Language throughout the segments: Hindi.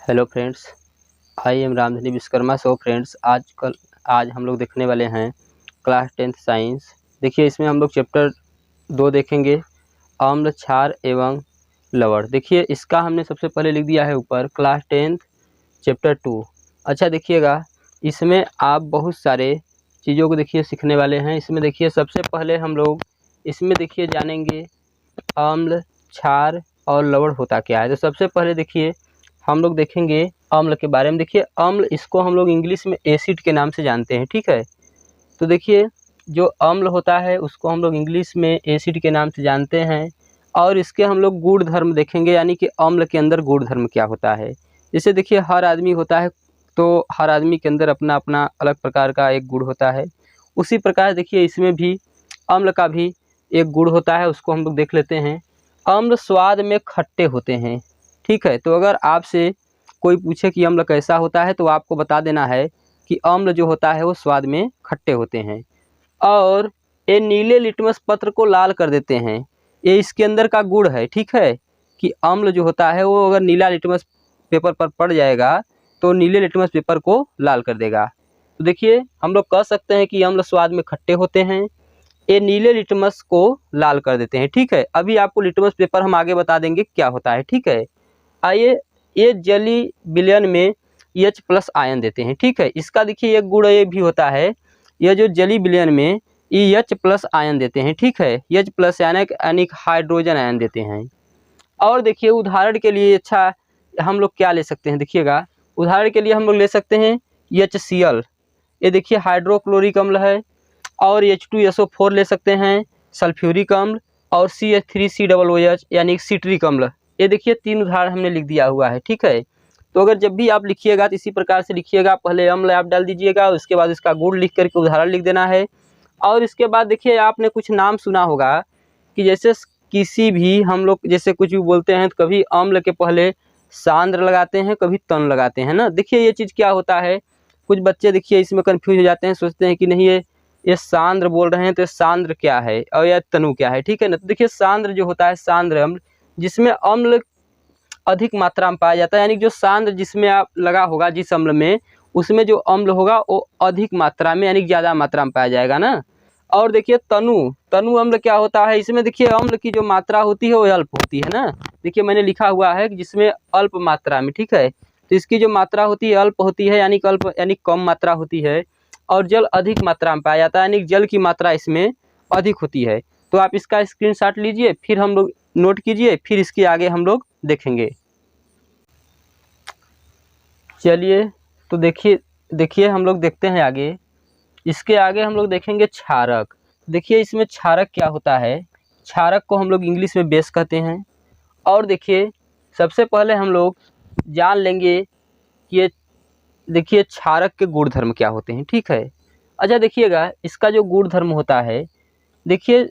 Hello friends, I am Ramdhani Vishwakarma. So friends, आज हम लोग देखने वाले हैं क्लास 10th साइंस। देखिए, इसमें हम लोग चैप्टर 2 देखेंगे, अम्ल, क्षार एवं लवण। देखिए, इसका हमने सबसे पहले लिख दिया है ऊपर क्लास 10th चैप्टर 2। अच्छा देखिएगा, इसमें आप बहुत सारे चीज़ों को देखिए सीखने वाले हैं। इसमें देखिए सबसे पहले हम लोग इसमें देखिए जानेंगे अम्ल, क्षार और लवण होता क्या है। तो सबसे पहले देखिए हम लोग देखेंगे अम्ल के बारे में। देखिए, अम्ल इसको हम लोग इंग्लिश में एसिड के नाम से जानते हैं, ठीक है। तो देखिए, जो अम्ल होता है उसको हम लोग इंग्लिश में एसिड के नाम से जानते हैं। और इसके हम लोग गुण धर्म देखेंगे, यानी कि अम्ल के अंदर गुण धर्म क्या होता है। जैसे देखिए, हर आदमी होता है, तो हर आदमी के अंदर अपना अपना अलग प्रकार का एक गुण होता है। उसी प्रकार देखिए इसमें भी अम्ल का भी एक गुण होता है, उसको हम लोग देख लेते हैं। अम्ल स्वाद में खट्टे होते हैं, ठीक है। तो अगर आपसे कोई पूछे कि अम्ल कैसा होता है, तो आपको बता देना है कि अम्ल जो होता है वो स्वाद में खट्टे होते हैं। और ये नीले लिटमस पत्र को लाल कर देते हैं, ये इसके अंदर का गुण है, ठीक है। कि अम्ल जो होता है वो अगर नीला लिटमस पेपर पर पड़ जाएगा तो नीले लिटमस पेपर को लाल कर देगा। तो देखिए, हम लोग कह सकते हैं कि अम्ल स्वाद में खट्टे होते हैं, ये नीले लिटमस को लाल कर देते हैं, ठीक है। अभी आपको लिटमस पेपर हम आगे बता देंगे क्या होता है, ठीक है। आइए, ये जली विलयन में H+ आयन देते हैं, ठीक है। इसका देखिए एक गुण ये भी होता है, यह जो जली विलयन में H+ आयन देते हैं, ठीक है। H+ यानी हाइड्रोजन आयन देते हैं। और देखिए, उदाहरण के लिए अच्छा हम लोग क्या ले सकते हैं, देखिएगा। उदाहरण के लिए हम लोग ले सकते हैं HCl, ये देखिए हाइड्रोक्लोरिक अम्ल है। और H2SO4 ले सकते हैं, सल्फ्यूरिक अम्ल। और CH3COOH यानी सिट्रिक अम्ल। ये देखिए 3 उदाहरण हमने लिख दिया हुआ है, ठीक है। तो अगर जब भी आप लिखिएगा तो इसी प्रकार से लिखिएगा, पहले अम्ल आप डाल दीजिएगा, उसके बाद इसका गुण लिख करके उदाहरण लिख देना है। और इसके बाद देखिए, आपने कुछ नाम सुना होगा कि जैसे किसी भी हम लोग जैसे कुछ भी बोलते हैं तो कभी अम्ल के पहले सांद्र लगाते हैं, कभी तन लगाते हैं ना। देखिए ये चीज़ क्या होता है, कुछ बच्चे देखिए इसमें कन्फ्यूज हो जाते हैं, सोचते हैं कि नहीं ये सांद्र बोल रहे हैं तो सांद्र क्या है और या तनु क्या है, ठीक है ना। तो देखिए, सांद्र जो होता है, सांद्र अम्ल, जिसमें अम्ल अधिक मात्रा में पाया जाता है, यानी जो सांद्र जिसमें आप लगा होगा जिस अम्ल में, उसमें जो अम्ल होगा वो अधिक मात्रा में यानी ज़्यादा मात्रा में पाया जाएगा ना। और देखिए तनु अम्ल क्या होता है, इसमें देखिए अम्ल की जो मात्रा होती है वो अल्प होती है ना। देखिए मैंने लिखा हुआ है कि जिसमें अल्प मात्रा में, ठीक है। तो इसकी जो मात्रा होती है अल्प होती है, यानी अल्प यानी कम मात्रा होती है। और जल अधिक मात्रा में पाया जाता है, यानी जल की मात्रा इसमें अधिक होती है। तो आप इसका स्क्रीनशॉट लीजिए, फिर हम लोग नोट कीजिए, फिर इसके आगे हम लोग देखेंगे। चलिए, तो देखिए हम लोग देखते हैं आगे। इसके आगे हम लोग देखेंगे क्षारक। देखिए, इसमें क्षारक क्या होता है, क्षारक को हम लोग इंग्लिश में बेस कहते हैं। और देखिए, सबसे पहले हम लोग जान लेंगे कि ये देखिए क्षारक के गुणधर्म क्या होते हैं, ठीक है। अच्छा देखिएगा, इसका जो गुणधर्म होता है, देखिए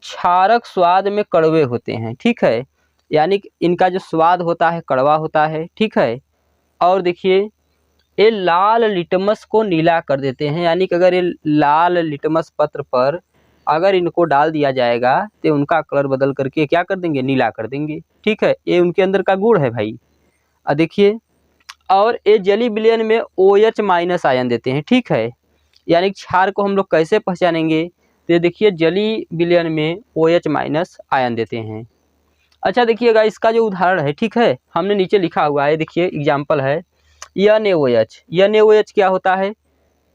क्षारक स्वाद में कड़वे होते हैं, ठीक है। यानी कि इनका जो स्वाद होता है कड़वा होता है, ठीक है। और देखिए, ये लाल लिटमस को नीला कर देते हैं, यानी कि अगर ये लाल लिटमस पत्र पर अगर इनको डाल दिया जाएगा तो उनका कलर बदल करके क्या कर देंगे, नीला कर देंगे, ठीक है। ये उनके अंदर का गुण है भाई। देखिए, और ये जली विलयन में OH- आयन देते हैं, ठीक है। यानी क्षार को हम लोग कैसे पहचानेंगे, तो ये देखिए जली विलयन में OH- आयन देते हैं। अच्छा देखिएगा, इसका जो उदाहरण है, ठीक है, हमने नीचे लिखा हुआ है, देखिए एग्जाम्पल है NaOH क्या होता है,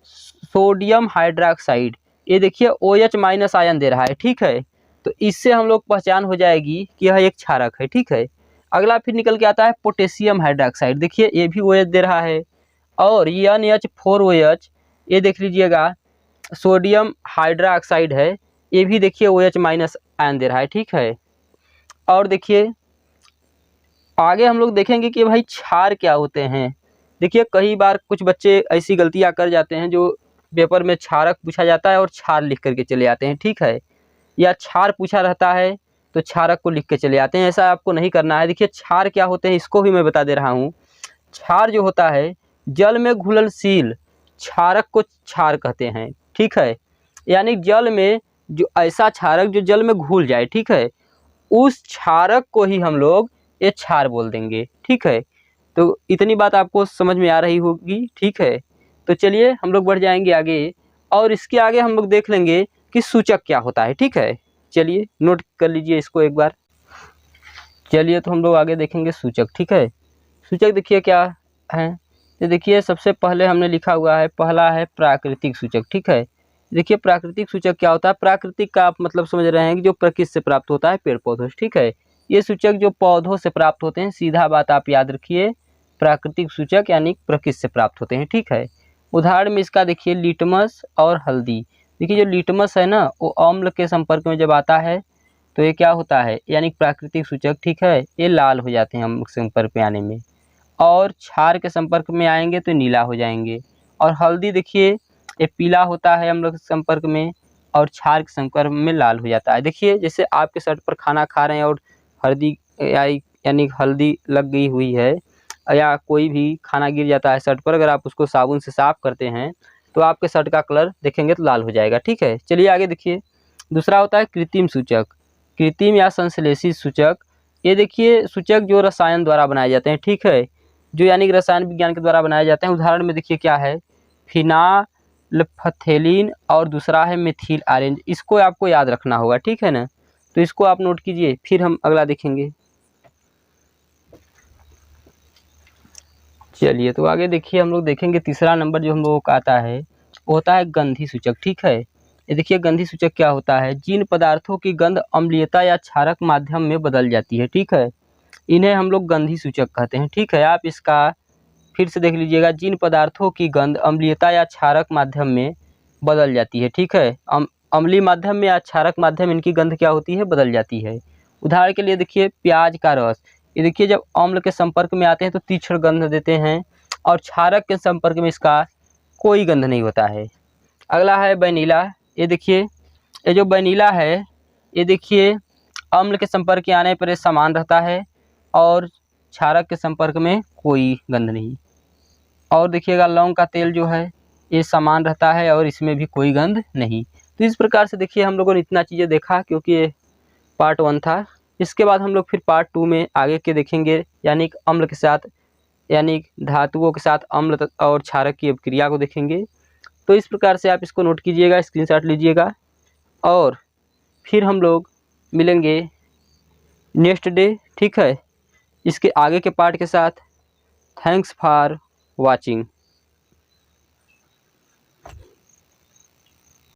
सोडियम हाइड्रोक्साइड। ये देखिए OH- आयन दे रहा है, ठीक है। तो इससे हम लोग पहचान हो जाएगी कि यह एक क्षारक है, ठीक है। अगला फिर निकल के आता है पोटेशियम हाइड्रोक्साइड। देखिए ये भी OH दे रहा है। और NH4OH, ये देख लीजिएगा सोडियम हाइड्रोक्साइड है, ये भी देखिए OH- आयन दे रहा है, ठीक है। और देखिए आगे हम लोग देखेंगे कि भाई क्षार क्या होते हैं। देखिए, कई बार कुछ बच्चे ऐसी गलतियां कर जाते हैं, जो पेपर में क्षारक पूछा जाता है और क्षार लिख करके चले आते हैं, ठीक है। या क्षार पूछा रहता है तो क्षारक को लिख के चले आते हैं, ऐसा आपको नहीं करना है। देखिए क्षार क्या होते हैं इसको भी मैं बता दे रहा हूँ। क्षार जो होता है, जल में घुलनशील क्षारक को क्षार कहते हैं, ठीक है। यानी जल में जो ऐसा क्षारक जो जल में घुल जाए, ठीक है, उस क्षारक को ही हम लोग ये क्षार बोल देंगे, ठीक है। तो इतनी बात आपको समझ में आ रही होगी, ठीक है। तो चलिए हम लोग बढ़ जाएंगे आगे, और इसके आगे हम लोग देख लेंगे कि सूचक क्या होता है, ठीक है। चलिए नोट कर लीजिए इसको एक बार। चलिए तो हम लोग आगे देखेंगे सूचक, ठीक है। सूचक देखिए क्या है, तो देखिए सबसे पहले हमने लिखा हुआ है, पहला है प्राकृतिक सूचक, ठीक है। देखिए प्राकृतिक सूचक क्या होता है, प्राकृतिक का आप मतलब समझ रहे हैं कि जो प्रकृति से प्राप्त होता है, पेड़ पौधों से, ठीक है। ये सूचक जो पौधों से प्राप्त होते हैं, सीधा बात आप याद रखिए, प्राकृतिक सूचक यानी प्रकृति से प्राप्त होते हैं, ठीक है। उदाहरण में इसका देखिए लिटमस और हल्दी। देखिए जो लिटमस है ना, वो अम्ल के संपर्क में जब आता है तो ये क्या होता है, यानी प्राकृतिक सूचक, ठीक है, ये लाल हो जाते हैं अम्ल के संपर्क में आने में, और क्षार के संपर्क में आएंगे तो नीला हो जाएंगे। और हल्दी देखिए ये पीला होता है अम्ल के संपर्क में, और क्षार के संपर्क में लाल हो जाता है। देखिए जैसे आपके शर्ट पर खाना खा रहे हैं और हल्दी यानी हल्दी लग गई हुई है, या कोई भी खाना गिर जाता है शर्ट पर, अगर आप उसको साबुन से साफ करते हैं तो आपके शर्ट का कलर देखेंगे तो लाल हो जाएगा, ठीक है। चलिए आगे देखिए, दूसरा होता है कृत्रिम सूचक, कृत्रिम या संश्लेषित सूचक। ये देखिए सूचक जो रसायन द्वारा बनाए जाते हैं, ठीक है, जो यानी कि रसायन विज्ञान के द्वारा बनाए जाते हैं। उदाहरण में देखिए क्या है, फिनाल्फथेलीन और दूसरा है मिथिल ऑरेंज। इसको आपको याद रखना होगा, ठीक है ना, तो इसको आप नोट कीजिए, फिर हम अगला देखेंगे। चलिए तो आगे देखिए हम लोग देखेंगे, तीसरा नंबर जो हम लोगों का आता है वो होता है गंधी सूचक, ठीक है। ये देखिए गंधी सूचक क्या होता है, जिन पदार्थों की गंध अम्लीयता या क्षारक माध्यम में बदल जाती है, ठीक है, इन्हें हम लोग गंधी सूचक कहते हैं, ठीक है। आप इसका फिर से देख लीजिएगा, जिन पदार्थों की गंध अम्लीयता या क्षारक माध्यम में बदल जाती है, ठीक है। अम्लीय माध्यम में या क्षारक माध्यम इनकी गंध क्या होती है, बदल जाती है। उदाहरण के लिए देखिए प्याज का रस, ये देखिए जब अम्ल के संपर्क में आते हैं तो तीक्ष्ण गंध देते हैं, और क्षारक के संपर्क में इसका कोई गंध नहीं होता है। अगला है वैनिला। ये देखिए ये जो वैनिला है, ये देखिए अम्ल के संपर्क में आने पर ये समान रहता है, और क्षारक के संपर्क में कोई गंध नहीं। और देखिएगा लौंग का तेल जो है ये समान रहता है, और इसमें भी कोई गंध नहीं। तो इस प्रकार से देखिए हम लोगों ने इतना चीज़ें देखा, क्योंकि ये पार्ट 1 था। इसके बाद हम लोग फिर पार्ट 2 में आगे के देखेंगे, यानी अम्ल के साथ, यानी धातुओं के साथ अम्ल और क्षारक की अभिक्रिया को देखेंगे। तो इस प्रकार से आप इसको नोट कीजिएगा, स्क्रीनशॉट लीजिएगा, और फिर हम लोग मिलेंगे नेक्स्ट डे, ठीक है, इसके आगे के पार्ट के साथ। Thanks for watching.